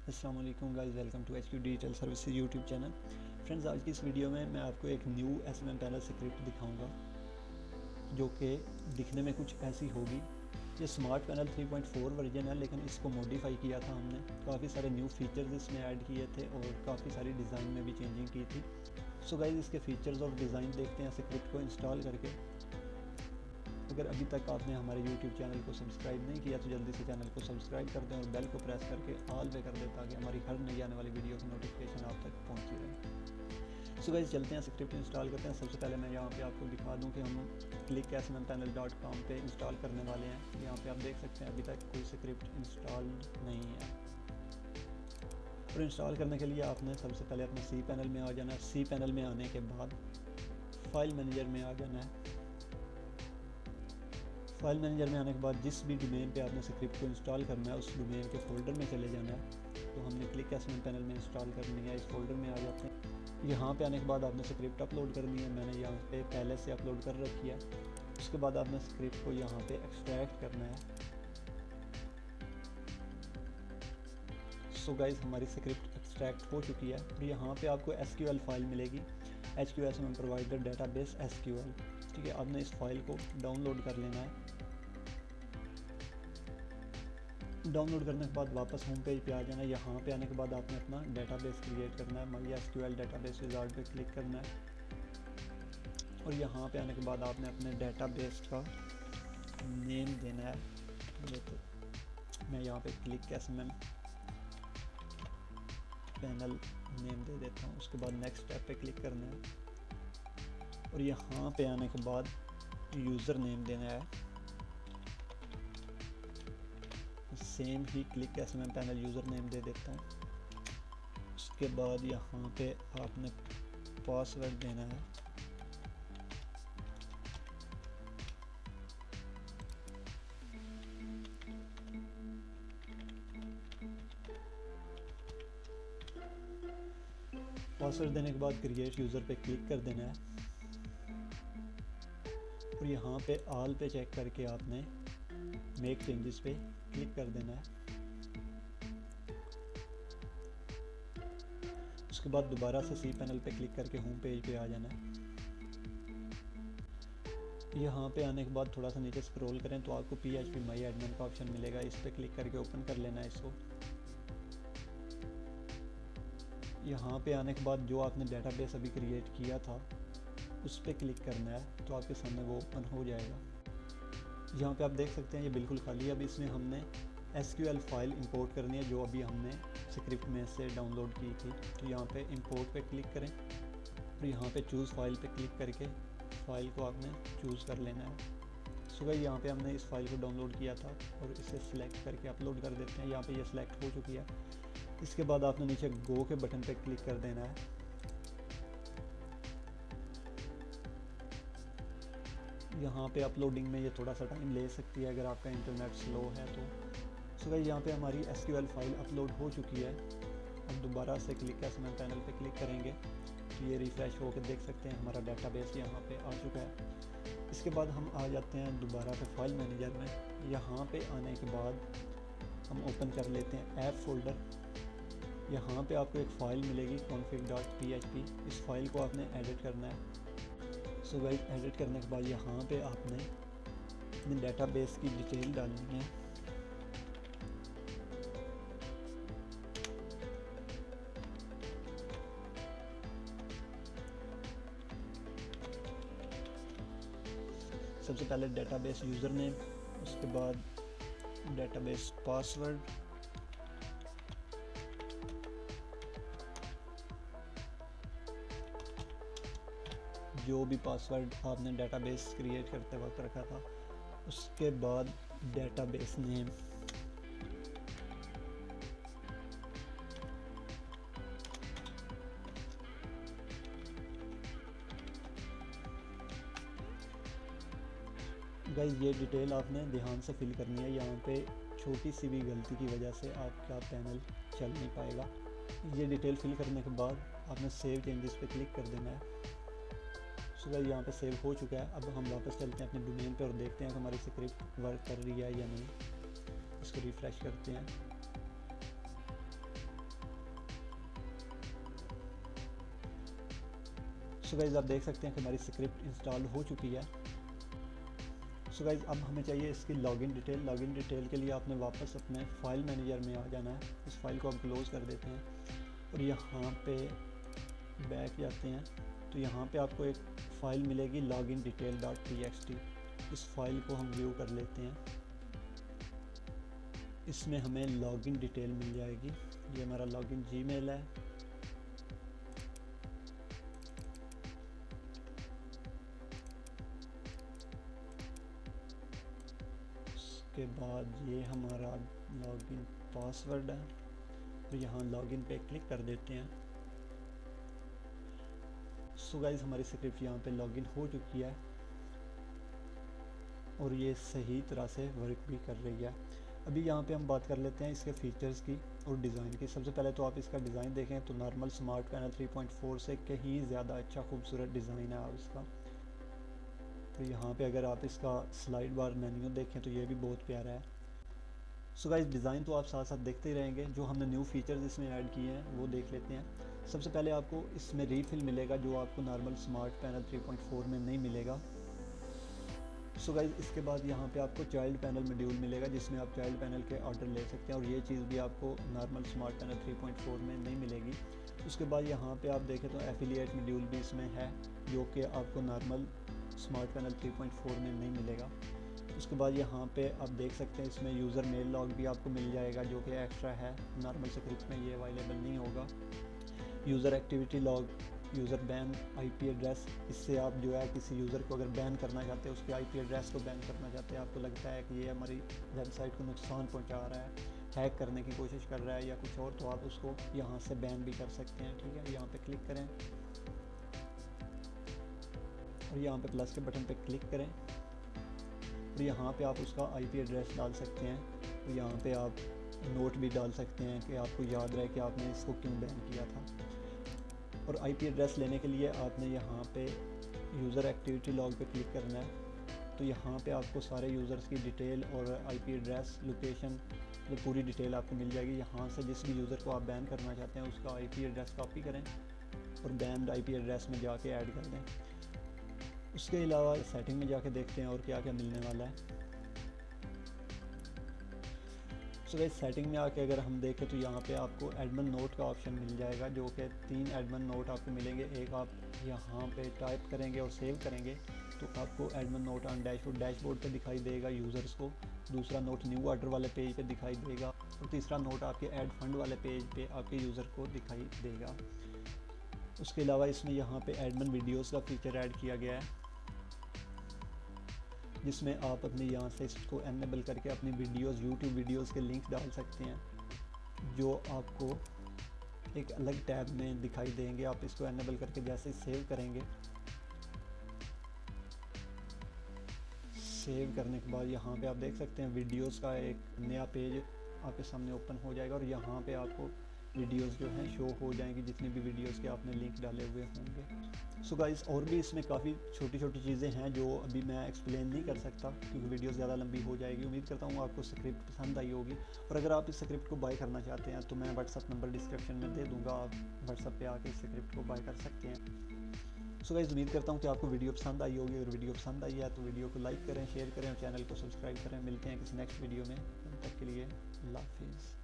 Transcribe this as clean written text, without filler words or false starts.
अस्सलाम वालेकुम guys, welcome to HQ digital services YouTube channel. Friends, आज की इस वीडियो में मैं आपको एक न्यू SMM पैनल स्क्रिप्ट दिखाऊंगा जो कि दिखने में कुछ ऐसी होगी। ये स्मार्ट पैनल 3.4 वर्जन है, लेकिन इसको मॉडिफाई किया था हमने। काफ़ी सारे न्यू फीचर्स इसमें ऐड किए थे और काफ़ी सारी डिज़ाइन में भी चेंजिंग की थी। सो गाइस, इसके फीचर्स और डिज़ाइन देखते हैं स्क्रिप्ट को इंस्टॉल करके। अगर अभी तक आपने हमारे YouTube चैनल को सब्सक्राइब नहीं किया तो जल्दी से चैनल को सब्सक्राइब कर दें और बेल को प्रेस करके ऑल पे कर दें ताकि हमारी हर नई आने वाली वीडियो की नोटिफिकेशन आप तक पहुंचती रहे। सो गाइस, चलते हैं स्क्रिप्ट इंस्टॉल करते हैं। सबसे पहले मैं यहाँ पे आपको दिखा दूँ कि हम clicksmpanel.com पे इंस्टॉल करने वाले हैं। यहाँ पे आप देख सकते हैं अभी तक कोई स्क्रिप्ट इंस्टॉल नहीं है। और इंस्टॉल करने के लिए आपने सबसे पहले अपने सी पैनल में आ जाना है। सी पैनल में आने के बाद फाइल मैनेजर में आ जाना है। फाइल मैनेजर में आने के बाद जिस भी डोमेन पे आपने स्क्रिप्ट को इंस्टॉल करना है उस डोमेन के फोल्डर में चले जाना है। तो हमने clicksmpanel में इंस्टॉल करनी है, इस फोल्डर में आ जाते हैं। यहाँ पे आने के बाद आपने स्क्रिप्ट अपलोड करनी है। मैंने यहाँ पे पहले से अपलोड कर रखी है। उसके बाद आपने स्क्रिप्ट को यहाँ पे एक्सट्रैक्ट करना है। सो गाइस, हमारी स्क्रिप्ट एक्सट्रैक्ट हो चुकी है और यहाँ पे आपको SQL फाइल मिलेगी, HQSMM प्रोवाइडर डेटाबेस SQL। ठीक है, आपने इस फाइल को डाउनलोड कर लेना है। डाउनलोड करने के बाद वापस होम पेज पे आ जाना है। यहाँ पे आने के बाद आपने अपना डेटाबेस क्रिएट करना है। MySQL डेटाबेस विजार्ड पे क्लिक करना है और यहाँ पे आने के बाद आपने अपने डेटाबेस का नेम देना है। ये तो मैं यहाँ पे clicksmm पैनल नेम दे देता हूँ। उसके बाद नेक्स्ट स्टेप पे क्लिक करना है और यहाँ पे आने के बाद यूज़र नेम देना है। सेम ही clicksmm पैनल यूज़र नेम दे देता हूँ। उसके बाद यहाँ पे आपने पासवर्ड देना है। पासवर्ड देने के बाद क्रिएट यूज़र पे क्लिक कर देना है और यहाँ पे ऑल पे चेक करके आपने मेक चेंजेस पे क्लिक कर देना है। उसके बाद दोबारा से सी पैनल पे क्लिक करके होम पेज पे आ जाना है। यहाँ पे आने के बाद थोड़ा सा नीचे स्क्रॉल करें तो आपको PHP माई एडमिन का ऑप्शन मिलेगा। इस पर क्लिक करके ओपन कर लेना है इसको। यहाँ पे आने के बाद जो आपने डेटाबेस अभी क्रिएट किया था उस पर क्लिक करना है तो आपके सामने वो ओपन हो जाएगा। यहाँ पे आप देख सकते हैं ये बिल्कुल खाली है। अब इसमें हमने SQL फाइल इंपोर्ट करनी है जो अभी हमने स्क्रिप्ट में से डाउनलोड की थी। तो यहाँ पे इंपोर्ट पे क्लिक करें और यहाँ पे चूज़ फाइल पे क्लिक करके फ़ाइल को आपने चूज़ कर लेना है। सो गाइस, यहाँ पे हमने इस फाइल को डाउनलोड किया था और इसे सिलेक्ट करके अपलोड कर देते हैं। यहाँ पे ये सिलेक्ट हो चुकी है। इसके बाद आपने नीचे गो के बटन पे क्लिक कर देना है। यहाँ पे अपलोडिंग में ये थोड़ा सा टाइम ले सकती है अगर आपका इंटरनेट स्लो है तो। सो गाइस, यहाँ पे हमारी SQL फाइल अपलोड हो चुकी है। अब दोबारा से clicksmm पैनल पे क्लिक करेंगे तो ये रिफ़्रेश होकर देख सकते हैं हमारा डेटाबेस यहाँ पे आ चुका है। इसके बाद हम आ जाते हैं दोबारा से फाइल मैनेजर में। यहाँ पे आने के बाद हम ओपन कर लेते हैं ऐप फोल्डर। यहाँ पे आपको एक फ़ाइल मिलेगी config.php। इस फाइल को आपने एडिट करना है। सो गाइस, एडिट करने के बाद यहाँ पे आपने अपने डेटाबेस की डिटेल डालनी है। सबसे पहले डेटाबेस यूज़र नेम, उसके बाद डेटाबेस पासवर्ड, जो भी पासवर्ड आपने डेटाबेस क्रिएट करते वक्त रखा था। उसके बाद डेटाबेस नेम, गाइस ये डिटेल आपने ध्यान से फिल करनी है। यहाँ पे छोटी सी भी गलती की वजह से आपका पैनल चल नहीं पाएगा। ये डिटेल फिल करने के बाद आपने सेव चेंजेस पे क्लिक कर देना है। सो गाइस, यहाँ पे सेव हो चुका है। अब हम वापस चलते हैं अपने डोमेन पे और देखते हैं कि हमारी स्क्रिप्ट वर्क कर रही है या नहीं। इसको रिफ़्रेश करते हैं। सो गाइस आप देख सकते हैं कि हमारी स्क्रिप्ट इंस्टॉल हो चुकी है। सो गाइस अब हमें चाहिए इसकी लॉगिन डिटेल। लॉगिन डिटेल के लिए आपने वापस अपने फाइल मैनेजर में आ जाना है। इस फाइल को हम क्लोज कर देते हैं और यहाँ पे बैक जाते हैं तो यहाँ पे आपको एक फ़ाइल मिलेगी लॉगिन डिटेल .txt। इस फाइल को हम व्यू कर लेते हैं। इसमें हमें लॉगिन डिटेल मिल जाएगी। ये हमारा लॉगिन जीमेल है। उसके बाद ये हमारा लॉगिन पासवर्ड है तो यहाँ लॉगिन पे क्लिक कर देते हैं। सो गाइस हमारी स्क्रिप्ट यहाँ पे लॉगिन हो चुकी है और ये सही तरह से वर्क भी कर रही है। अभी यहाँ पे हम बात कर लेते हैं इसके फीचर्स की और डिज़ाइन की। सबसे पहले तो आप इसका डिज़ाइन देखें तो नॉर्मल स्मार्ट पैनल 3.4 से कहीं ज़्यादा अच्छा खूबसूरत डिज़ाइन है इसका। तो यहाँ पे अगर आप इसका स्लाइड बार मेन्यू देखें तो ये भी बहुत प्यारा है। सो गाइस डिज़ाइन तो आप साथ साथ देखते ही रहेंगे। जो हमने न्यू फीचर्स इसमें ऐड किए हैं वो देख लेते हैं। सबसे पहले आपको इसमें रीफिल मिलेगा जो आपको नॉर्मल स्मार्ट पैनल 3.4 में नहीं मिलेगा। सो गाइस इसके बाद यहाँ पे आपको चाइल्ड पैनल मॉड्यूल मिलेगा जिसमें आप चाइल्ड पैनल के ऑर्डर ले सकते हैं और ये चीज़ भी आपको नॉर्मल स्मार्ट पैनल 3.4 में नहीं मिलेगी। उसके बाद यहाँ पे आप देखें तो एफिलिएट मॉड्यूल भी इसमें है जो कि आपको नॉर्मल स्मार्ट पैनल 3.4 में नहीं मिलेगा। उसके बाद यहाँ पे आप देख सकते हैं इसमें यूज़र मेल लॉग भी आपको मिल जाएगा जो कि एक्स्ट्रा है। नॉर्मल स्क्रिप्ट में ये अवेलेबल नहीं होगा। User activity log, user ban, IP address, इससे आप जो है किसी यूज़र को अगर बैन करना चाहते हैं, उसके आईपी एड्रेस को बैन करना चाहते हैं, आपको लगता है कि ये हमारी वेबसाइट को नुकसान पहुंचा रहा है, हैक करने की कोशिश कर रहा है या कुछ और, तो आप उसको यहाँ से बैन भी कर सकते हैं। ठीक है, यहाँ पे क्लिक करें और यहाँ पे प्लस के बटन पे क्लिक करें और यहाँ पे आप उसका आईपी एड्रेस डाल सकते हैं। तो यहाँ पे आप नोट भी डाल सकते हैं कि आपको याद रहे कि आपने इसको क्यों बैन किया था। और आईपी एड्रेस लेने के लिए आपने यहाँ पे यूज़र एक्टिविटी लॉग पे क्लिक करना है। तो यहाँ पे आपको सारे यूज़र्स की डिटेल और आईपी एड्रेस, लोकेशन, तो पूरी डिटेल आपको मिल जाएगी। यहाँ से जिस भी यूज़र को आप बैन करना चाहते हैं उसका आईपी एड्रेस कॉपी करें और बैन आईपी एड्रेस में जाके ऐड कर दें। उसके अलावा सेटिंग में जाके देखते हैं और क्या क्या मिलने वाला है। सो गाइस सेटिंग में आके अगर हम देखें तो यहाँ पे आपको एडमिन नोट का ऑप्शन मिल जाएगा जो कि 3 एडमिन नोट आपको मिलेंगे। एक आप यहाँ पे टाइप करेंगे और सेव करेंगे तो आपको एडमिन नोट ऑन डैशबोर्ड पे दिखाई देगा यूज़र्स को। दूसरा नोट न्यू ऑर्डर वाले पेज पे दिखाई देगा और तीसरा नोट आपके ऐड फंड वाले पेज पे आपके यूज़र को दिखाई देगा। उसके अलावा इसमें यहाँ पे एडमिन वीडियोज़ का फीचर ऐड किया गया है जिसमें आप अपने यहाँ से इसको एनेबल करके अपनी वीडियोस, यूट्यूब वीडियोस के लिंक डाल सकते हैं जो आपको एक अलग टैब में दिखाई देंगे। आप इसको एनेबल करके जैसे सेव करेंगे, सेव करने के बाद यहाँ पे आप देख सकते हैं वीडियोस का एक नया पेज आपके सामने ओपन हो जाएगा और यहाँ पे आपको वीडियोस जो हैं शो हो जाएंगी जितनी भी वीडियोस के आपने लिंक डाले हुए होंगे। सो गाइस और भी इसमें काफ़ी छोटी छोटी चीज़ें हैं जो अभी मैं एक्सप्लेन नहीं कर सकता क्योंकि वीडियो ज़्यादा लंबी हो जाएगी। उम्मीद करता हूँ आपको स्क्रिप्ट पसंद आई होगी और अगर आप इस स्क्रिप्ट को बाय करना चाहते हैं तो मैं व्हाट्सअप नंबर डिस्क्रिप्शन में दे दूँगा, आप व्हाट्सअप पे आके इस स्क्रिप्ट को बाय कर सकते हैं। सो गाइस उम्मीद करता हूँ कि आपको वीडियो पसंद आई होगी। अगर वीडियो पसंद आई है तो वीडियो को लाइक करें, शेयर करें और चैनल को सब्सक्राइब करें। मिलते हैं किसी नेक्स्ट वीडियो में, तब तक के लिए अल्लाह हाफिज़।